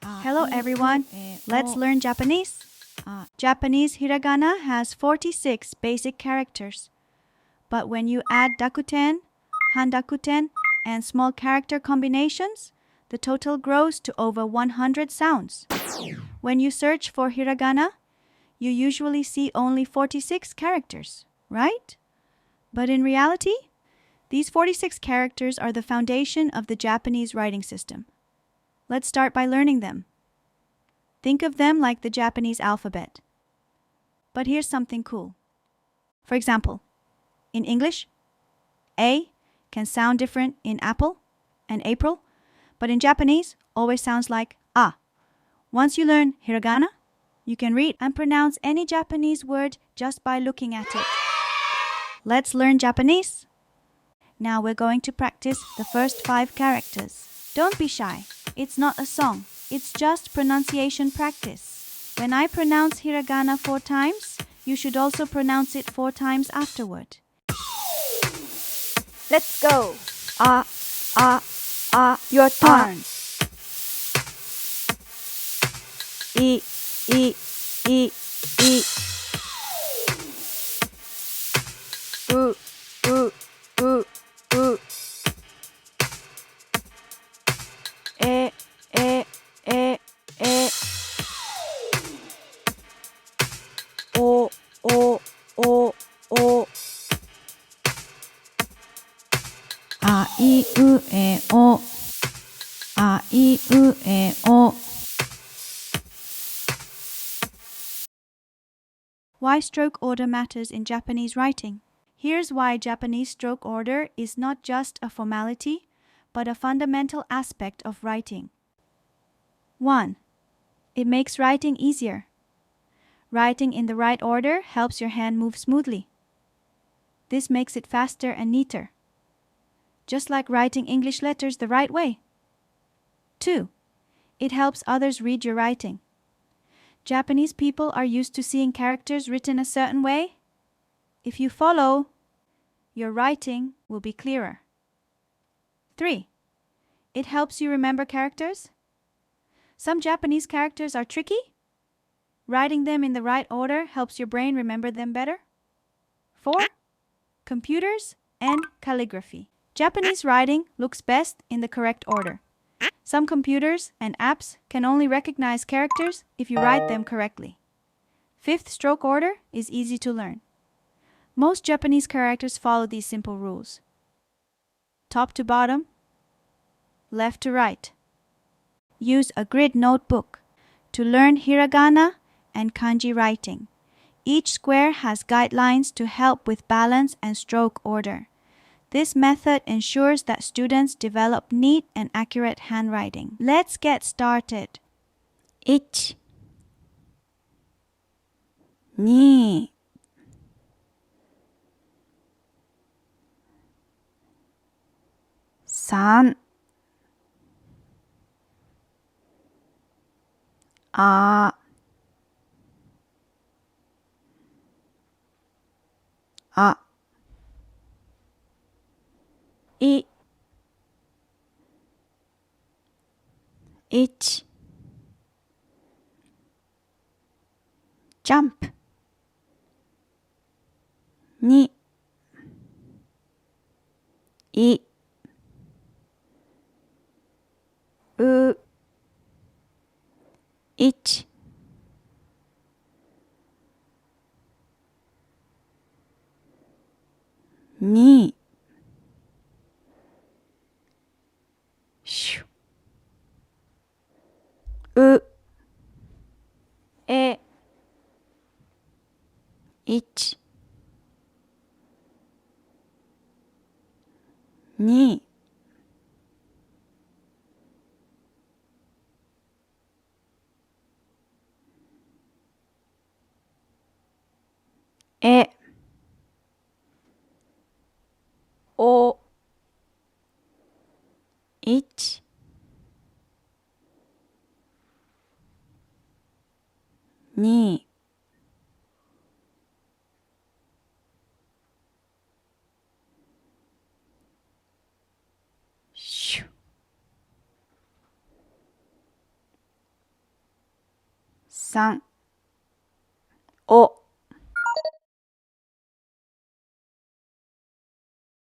Hello everyone, let's learn Japanese. Japanese hiragana has 46 basic characters. But when you add dakuten, handakuten, and small character combinations, the total grows to over 100 sounds. When you search for hiragana, you usually see only 46 characters, right? But in reality, these 46 characters are the foundation of the Japanese writing system. Let's start by learning them. Think of them like the Japanese alphabet. But here's something cool. For example, in English, A can sound different in apple and April, but in Japanese always sounds like A. Once you learn hiragana, you can read and pronounce any Japanese word just by looking at it. Let's learn Japanese. Now we're going to practice the first 5 characters. Don't be shy. It's not a song. It's just pronunciation practice. When I pronounce hiragana 4 times, you should also pronounce it 4 times afterward. Let's go. Your turn. I. U. E. O. A I U E O. A I U E O. Why stroke order matters in Japanese writing. Here's why Japanese stroke order is not just a formality, but a fundamental aspect of writing. 1. It makes writing easier. Writing in the right order helps your hand move smoothly. This makes it faster and neater, just like writing English letters the right way. 2. It helps others read your writing. Japanese people are used to seeing characters written a certain way. If you follow, your writing will be clearer. 3. It helps you remember characters. Some Japanese characters are tricky. Writing them in the right order helps your brain remember them better. 4. Computers and calligraphy. Japanese writing looks best in the correct order. Some computers and apps can only recognize characters if you write them correctly. 5th stroke order is easy to learn. Most Japanese characters follow these simple rules. Top to bottom, left to right. Use a grid notebook to learn hiragana and kanji writing. Each square has guidelines to help with balance and stroke order. This method ensures that students develop neat and accurate handwriting. Let's get started. 1 2 3 あい 1 ジャンプ2いう1 2シュうえ1 2えお1 2シュ3